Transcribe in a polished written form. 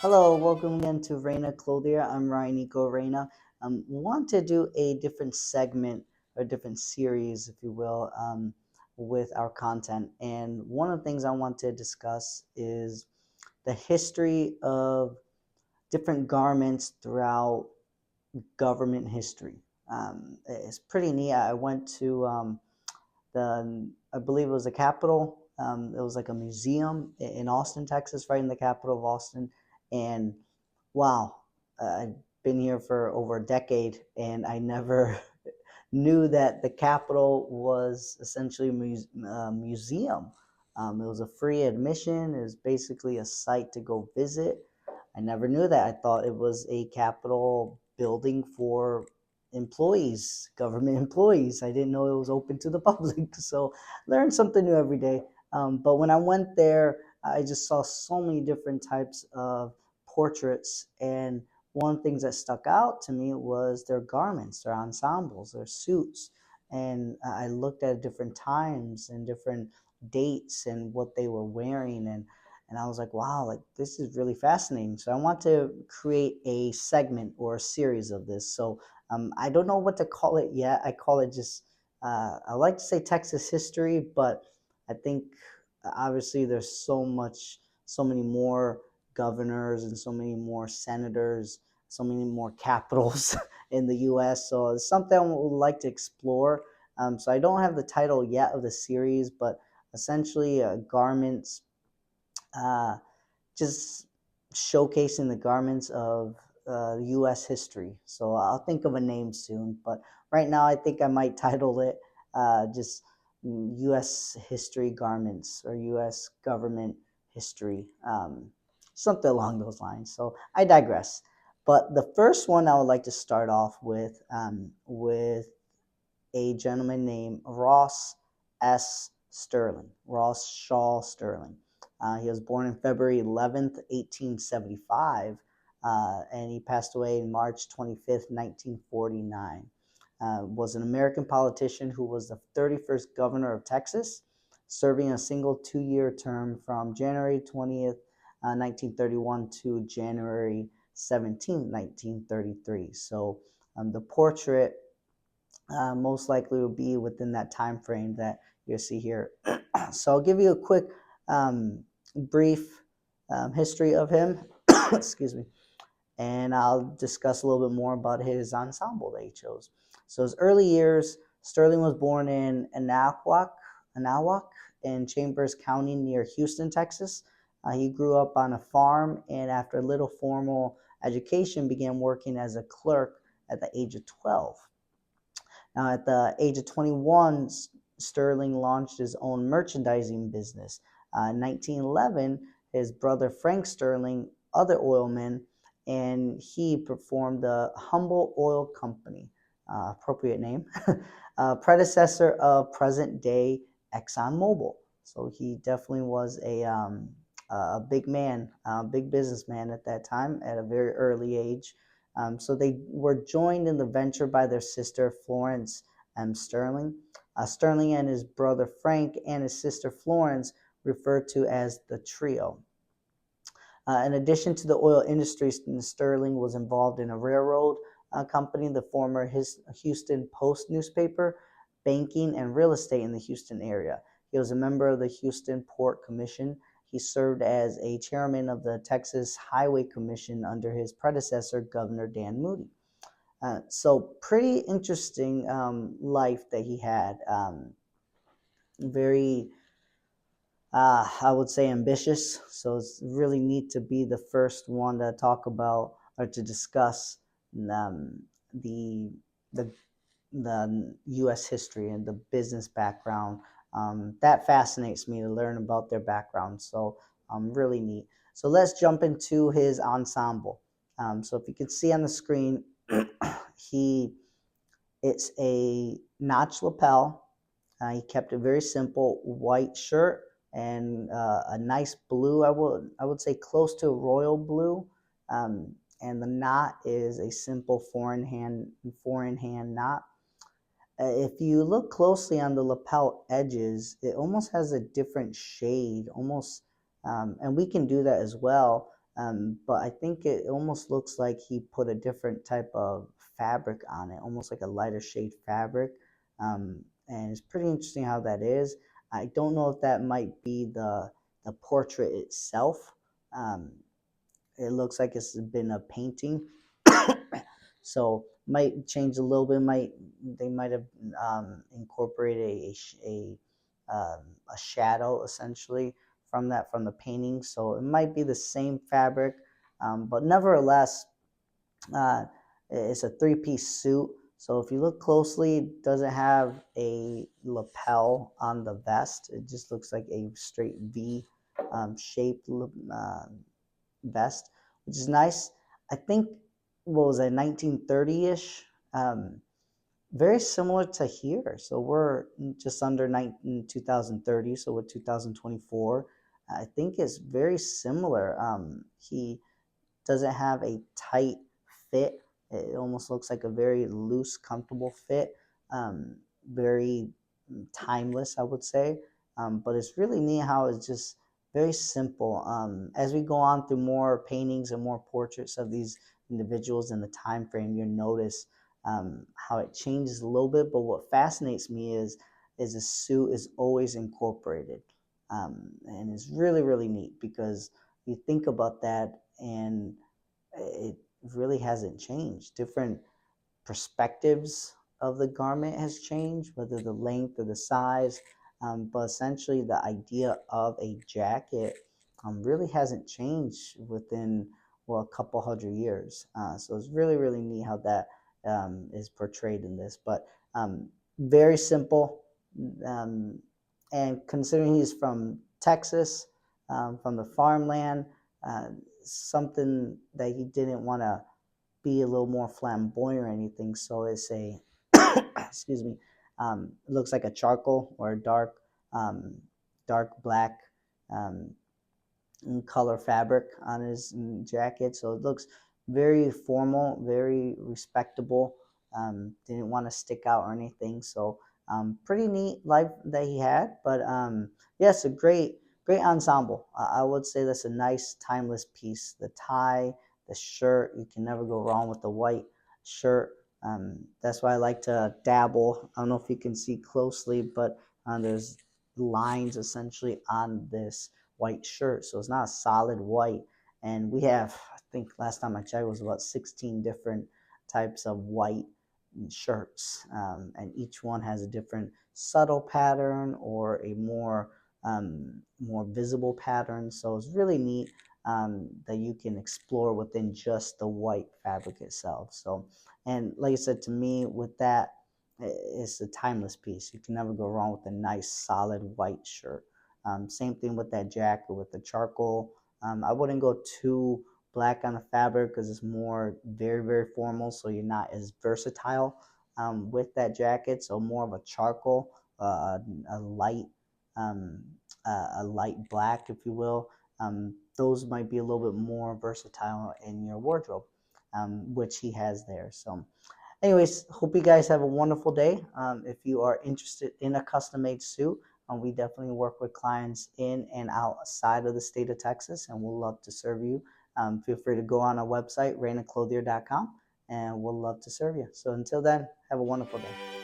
Hello, welcome again to Reina Clothier. I'm Ryan Nico Reina. Want to do a different segment or different series, if you will, with our content. And one of the things I want to discuss is the history of different garments throughout government history. It's pretty neat. I went to I believe it was the Capitol. It was like a museum in Austin, Texas, right in the capital of Austin. And wow, I've been here for over a decade, and I never knew that the Capitol was essentially a museum. It was a free admission. It was basically a site to go visit. I never knew that. I thought it was a Capitol building for employees, government employees. I didn't know it was open to the public. So learn something new every day. But when I went there, I just saw so many different types of portraits. And one of the things that stuck out to me was their garments, their ensembles, their suits. And I looked at different times and different dates and what they were wearing. And I was like, wow, like this is really fascinating. So I want to create a segment or a series of this. So I don't know what to call it yet. I call it just, I like to say Texas history, but I think obviously there's so many more governors and so many more senators, so many more capitals in the US. So it's something I would like to explore. So I don't have the title yet of the series, but essentially garments, uh, just showcasing the garments of U.S. history. So I'll think of a name soon, but right now I think I might title it just U.S. history garments or U.S. government history, something along those lines. So I digress. But the first one I would like to start off with a gentleman named Ross S. Sterling, Ross Shaw Sterling. He was born in February 11th, 1875, and he passed away in March 25th, 1949. Was an American politician who was the 31st governor of Texas, serving a single 2 year term from January 20th, 1931 to January 17th, 1933. So the portrait most likely will be within that time frame that you'll see here. So I'll give you a quick, brief history of him. Excuse me, and I'll discuss a little bit more about his ensemble that he chose. So his early years, Sterling was born in Anahuac in Chambers County near Houston, Texas. He grew up on a farm, and after a little formal education, began working as a clerk at the age of 12. Now, at the age of 21, Sterling launched his own merchandising business. In 1911, his brother Frank Sterling, other oilman, and he performed the Humble Oil Company, appropriate name, predecessor of present day ExxonMobil. So he definitely was a big man, a big businessman at that time at a very early age. So they were joined in the venture by their sister Florence M. Sterling. Sterling and his brother Frank and his sister Florence referred to as the trio. In addition to the oil industry, Sterling was involved in a railroad company, the former Houston Post newspaper, banking, and real estate in the Houston area. He was a member of the Houston Port Commission. He served as a chairman of the Texas Highway Commission under his predecessor, Governor Dan Moody. So pretty interesting life that he had. Very, I would say, ambitious. So it's really neat to be the first one to talk about or to discuss the the the U.S. history and the business background. That fascinates me to learn about their background. So really neat. So let's jump into his ensemble. So if you can see on the screen, he it's a notch lapel. He kept it very simple, white shirt and a nice blue. I would say close to royal blue. And the knot is a simple four in hand knot. If you look closely on the lapel edges, it almost has a different shade, almost, and we can do that as well. But I think it almost looks like he put a different type of fabric on it, almost like a lighter shade fabric. And it's pretty interesting how that is. I don't know if that might be the portrait itself. Um, it looks like it's been a painting, so might change a little bit. They might have incorporated a shadow essentially from the painting. So it might be the same fabric, but nevertheless, uh, it's a three-piece suit. So if you look closely, it doesn't have a lapel on the vest. It just looks like a straight V shaped vest, which is nice. I think what was it, 1930-ish? Um, Very similar to here. So we're just under 2030, so we're 2024. I think it's very similar. He doesn't have a tight fit. It almost looks like a very loose, comfortable fit. Very timeless, I would say. But it's really neat how it's just very simple. As we go on through more paintings and more portraits of these individuals in the time frame, you'll notice how it changes a little bit. But what fascinates me is the suit is always incorporated, and it's really neat because you think about that and it really hasn't changed. Different perspectives of the garment has changed, whether the length or the size, but essentially the idea of a jacket really hasn't changed within well a couple hundred years. So it's really neat how that is portrayed in this, but very simple. Um, and considering he's from Texas, from the farmland, uh, something that he didn't want to be a little more flamboyant or anything. So it's a, excuse me, it looks like a charcoal or a um, dark black um, color fabric on his jacket. So it looks very formal, very respectable. Didn't want to stick out or anything. So pretty neat life that he had. But yes, a great ensemble. I would say that's a nice timeless piece. The tie, the shirt, you can never go wrong with the white shirt. That's why I like to dabble. I don't know if you can see closely, but there's lines essentially on this white shirt. So it's not a solid white. And we have, I think last time I checked, it was about 16 different types of white shirts. And each one has a different subtle pattern or a more visible pattern. So it's really neat that you can explore within just the white fabric itself. So, and like I said, to me, with that, it's a timeless piece. You can never go wrong with a nice solid white shirt. Same thing with that jacket with the charcoal. I wouldn't go too black on the fabric because it's more very formal, so you're not as versatile with that jacket. So more of a charcoal, a light, um, a light black, if you will. Those might be a little bit more versatile in your wardrobe, which he has there. So anyways, hope you guys have a wonderful day. If you are interested in a custom made suit, we definitely work with clients in and outside of the state of Texas, and we'll love to serve you. Feel free to go on our website, rainaclothier.com, and we'll love to serve you. So until then, have a wonderful day.